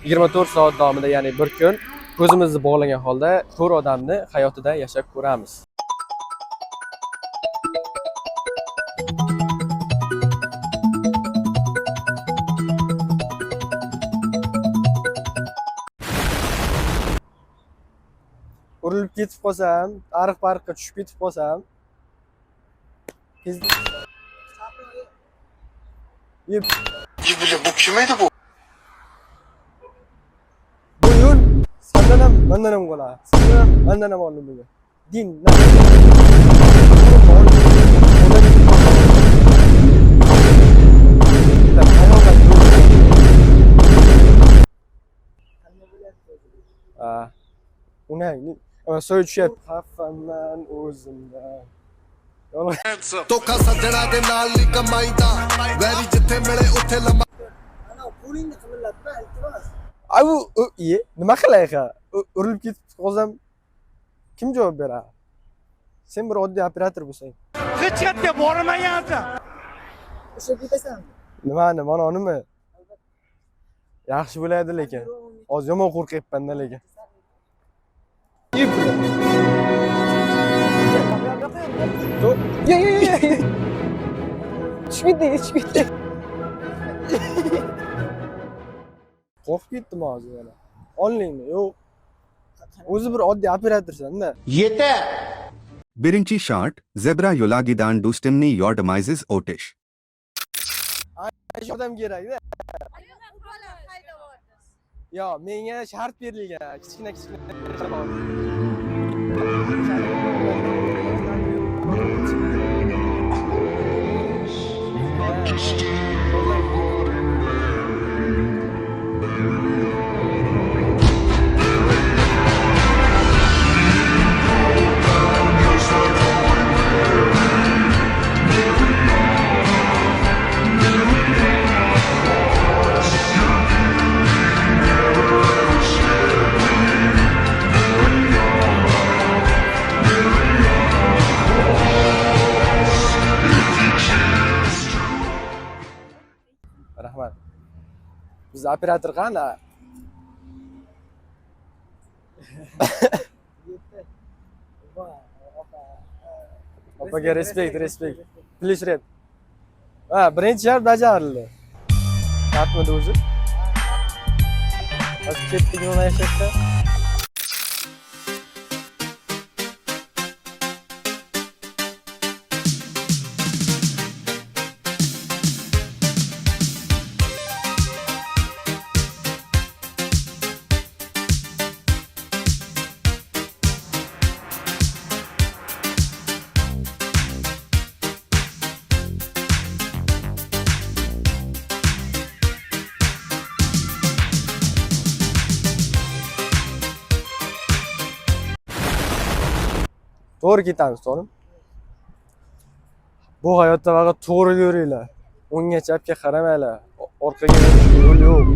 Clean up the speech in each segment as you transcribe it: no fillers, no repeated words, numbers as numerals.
24 soat davomida, ya'ni bir kun ko'zimizni bog'lagan holda ko'r odamni hayotida yashab ko'ramiz. Urilib ketib qolsam, ariq-bariqqa tushib ketib qolsam, Bu kim edi bu? bu yo'l sendan ham mendan ham qoladi. Sendan ham mendan ham olinmagan. Din. Unang, so'y tushyapti. Xafaman o'zimdan. ਧੋਖਾ ਸੱਜਣਾ ਦੇ ਨਾਲ ਨਹੀਂ ਕਮਾਈਦਾ ਵੈਰੀ ਜਿੱਥੇ ਮਿਲੇ ਉੱਥੇ ਲੰਮਾ Abu, iye, nima qilay ha? Urilib ketib qolsam kim javob beradi? Sen bir oddiy operator bo'lsang. Hech yerga bormayapti. O'sha ketasanmi? Nimani, mana nima? Yaxshi bo'ladi lekin. Hozir yomon qo'rqyapman-da lekin. Ye. Tushib ketdi. Qo'rqib ketdim hozir yana. Onlingmi? Yo'q. O'zi bir oddiy operatorsan-da. Yeter. Birinchi shart, Zebra Yolagidan Dustimni your demises Otish. Shu odam kerak-da. Yo, menga shart berilgan. Kichkina. Rahmat. Biz operator qani? Opaga respekt. Please rep. Birinchi shart bajarildi. Shartmidi o'zi? Hozir ketdik nima yashashda? To'g'ri ketamiz, to'g'rimi? Bu hayotda faqat to'g'ri ko'ringlar. O'ngga chapga qaramanglar. Orqaga yo'l yo'q.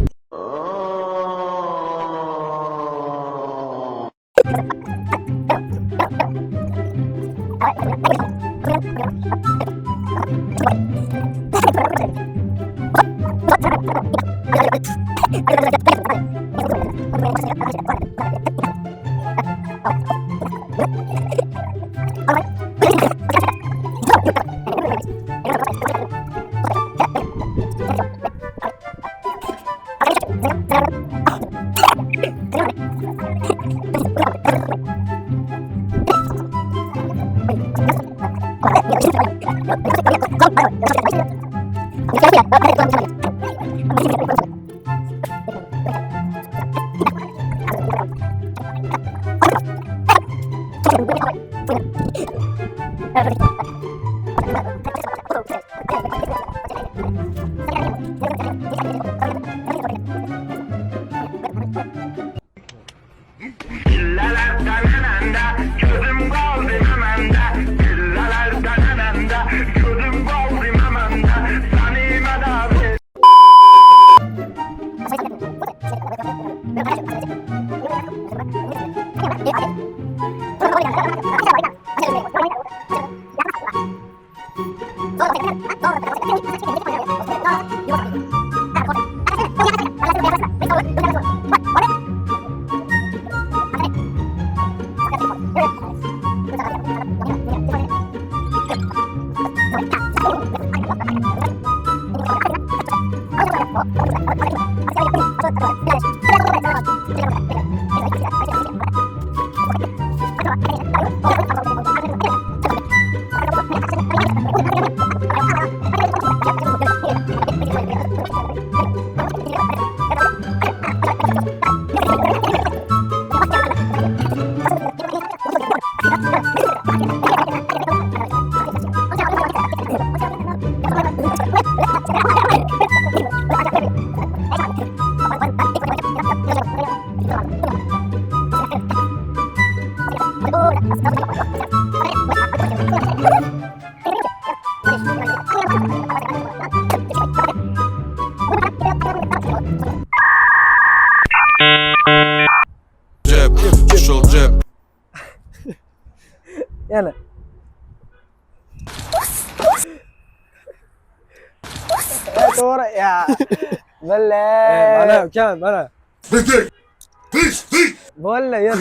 Cep, ушел cep. Yana. To'g'ri. Ya. Mana ukam, mana. Bitik. Pis. Valla ya.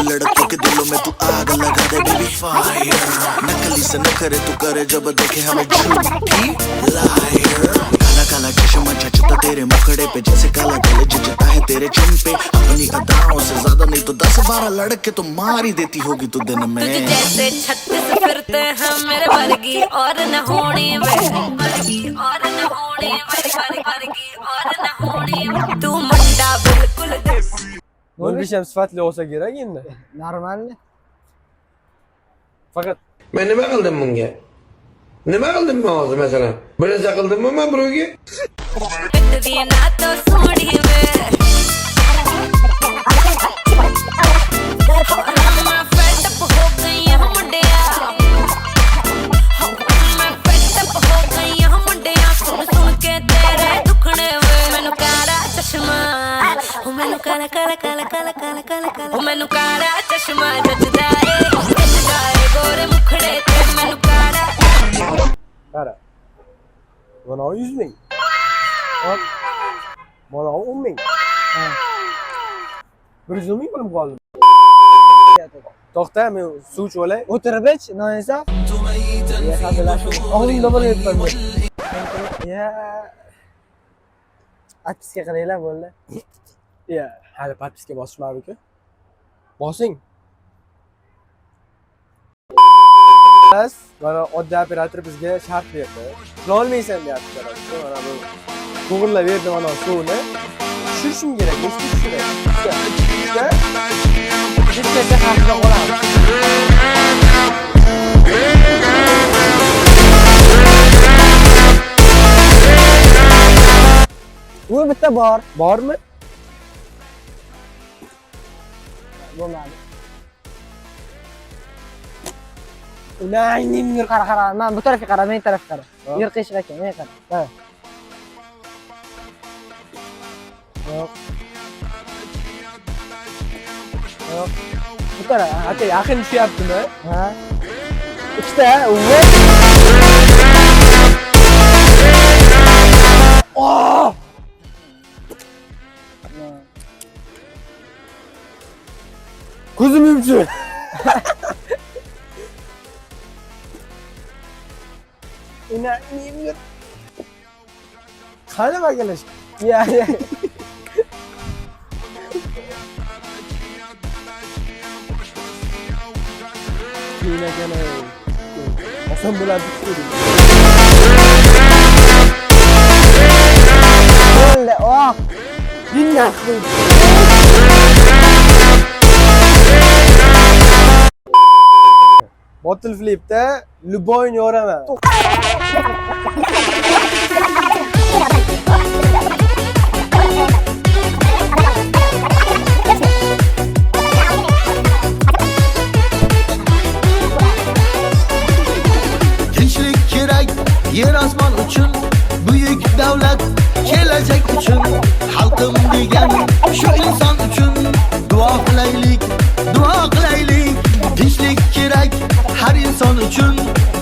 लड़कों के दिलों में तू आग लगा दे baby fire नकली से न करे तू करे जब देखे हमें झूठी लायर काला काला चश्मा छचता तेरे मुखड़े पे जैसे काला दिल झुकता है तेरे चिन पे अपनी अदाओं से ज्यादा नहीं तो 10-12 लड़के तो मार ही देती होगी तू दिन में तुझे जैसे 36 फिरते हैं मेरे वर्गी और न होने वर्गी और न होने वर्गी और न होने तू मुंडा बिल्कुल Bo'lisham sifatli olsa kerak endi. Normalmi? Faqat Men nima qildim bunga? Nima qildim men hozir masalan? Bir narsa qildimmi men birovga? दिए ना तो सोड़ी में मैं fed up हो गई हूं मुंडिया मैं fed up हो गई हूं मुंडिया सुन सुन के तेरे दुखने में मैनू काला चश्मा ओ मैनू काला काला काला काला काला काला काला ओ मैनू काला चश्मा जचदा है गोरे मुखड़े ते मैनू काला qara. Mana 100 ming. Hop. Mana 10 ming. 100 ming pulum qoldi. To'xta, men suv ichib olay. O'tirib ich, noinsaf. Og'zimda bo'layapman men. Ya. Atpiska qilinglar bo'ldi. Ya, hali podpiska bosishmadi-ku. Bosing. Bas, mana oddiy operator bizga shart berdi. Qila olmaysan deyapti. Mana bu to'g'irlab berdi mana suvni. Tushirishim kerak, nechta tushiradi? Nechta haqida qolamiz. Bu bitta bor. Bormi? Bo'lmadi. Unayning Qara, men bu tarafga qara, men tarafga qara. Yer qiyshiq ekan, men qara. Ha. yo'q. Yo'q. Bu taraf. Aka, yaqin tushyaptimi? Ha. Ikkita. Oh! Ko'zim yumchi. Unayning qani bagalash? Ya. Keyin akana. Oson bo'ladi dedim. Bo'ldi. Oh. Dinga qo'y. Bottle flipda Luboyni yoraman. Tinchlik kerak yer osmon uchun buyuk davlat uchun xalqim degan shu inson uchun duo qilaylik, duo qilaylik. Tinchlik kerak har inson uchun,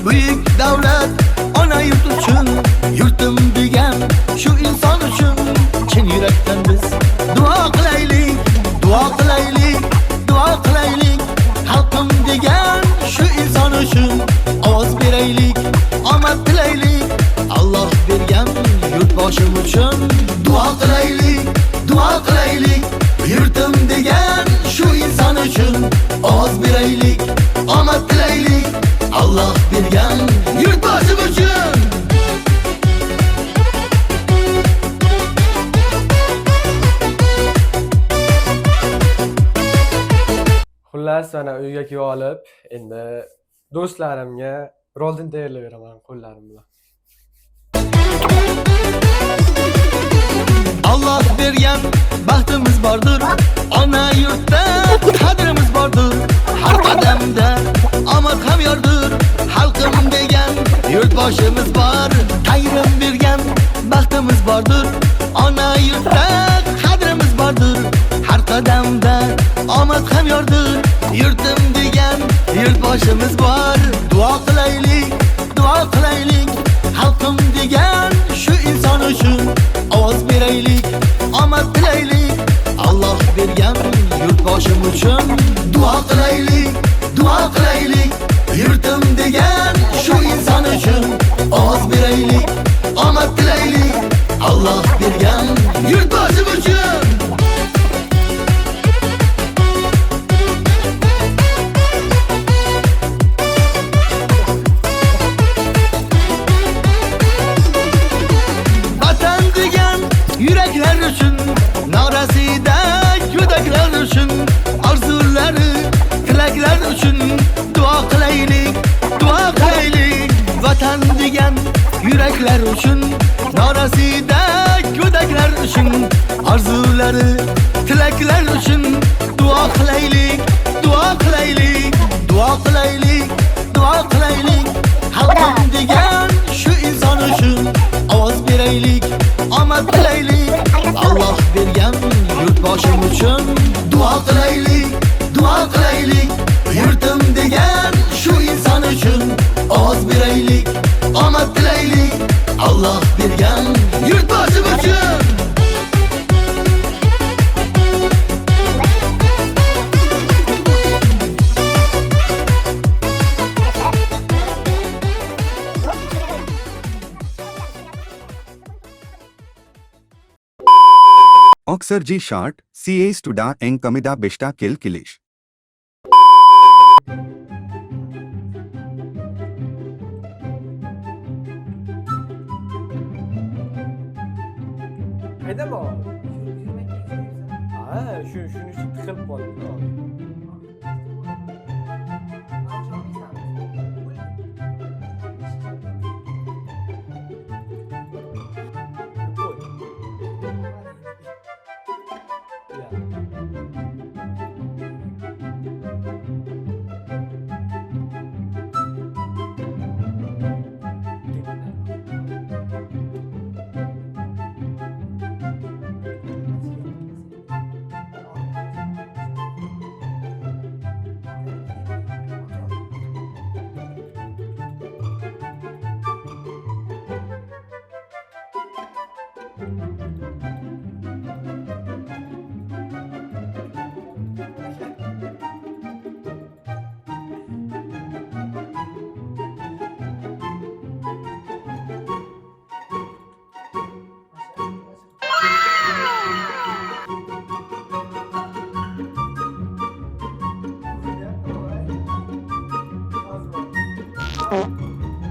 buyuk davlat ona yurt uchun. Yurtim degan shu inson uchun chin yurakdan biz duo qilaylik, duo qilaylik, duo qilaylik. Xalqim degan shu inson uchun ovoz beraylik, omad tilaylik. Alloh bergan yurtboshim uchun duo qilaylik, duo qilaylik. Yurtim degan shu inson uchun ovoz beraylik, omad tilaylik. Alloh bergan yurtboshim uchun. Xullas, mana uyga kelib olib, endi do'stlarimga roldan tayyorlab beraman qo'llarim bilan. Alloh bergan baxtimiz bordir, ona yurtda qadrimiz bordir. Har qadamda omad ham yordir, xalqim degan yurtboshimiz bor. Tangrim bergan baxtimiz bordir, ona yurtda qadrimiz bordir. Har qadamda omad ham yordir, yurtim degan yurtboshimiz bor. Duo qilaylik, duo qilaylik. Xalqim degan shu inson uchun ovoz beraylik, omad tilaylik. Alloh bergan yurtboshim uchun duo qilaylik, duo qilaylik. Yurtim degan shu inson uchun ovoz beraylik, omad tilaylik. Alloh bergan yurtboshim uchun. Yürekler üçün, norasida yudaklar üçün, arzulari, tilaklar üçün duo qilaylik, duo qilaylik. Vatan degan yürekler üçün, norasida yudaklar üçün, arzulari, tilaklar üçün duo qilaylik, duo qilaylik, duo qilaylik, duo qilaylik. Xalqim degan shu inson uchun ovoz beraylik, omad tilaylik. Alloh bergan yurtboshim uchun duo qilaylik, duo qilaylik. Yurtim degan shu inson uchun ovoz beraylik, omad tilaylik. Alloh bergan yurtboshim uchun. Oxerji Shart, CA Studa en Kamida Beshta Kil Kilish. Haydama. Ha, shuni tiqilib qoldi.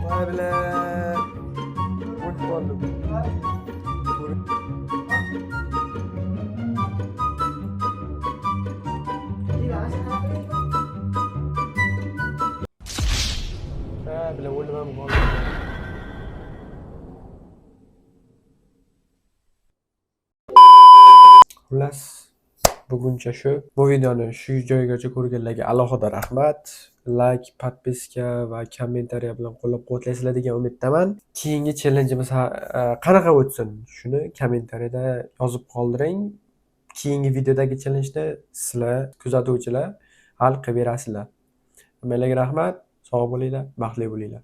Vay bile. Unutmadım. Ha bile o'lmam qoldi. Xullas buguncha shu. Bu videoni shu joygacha ko'rganlarga alohida rahmat. Like, podpiska va kommentariya bilan qo'llab-quvvatlaysizlar degan umiddaman. Keyingi challenjimiz qanaqa o'tsin, shuni kommentariyada yozib qoldiring. Keyingi videodagi challenjni sizlar, kuzatuvchilar hal qilib berasizlar. Hammalarga rahmat, sog' bo'linglar, baxtli bo'linglar.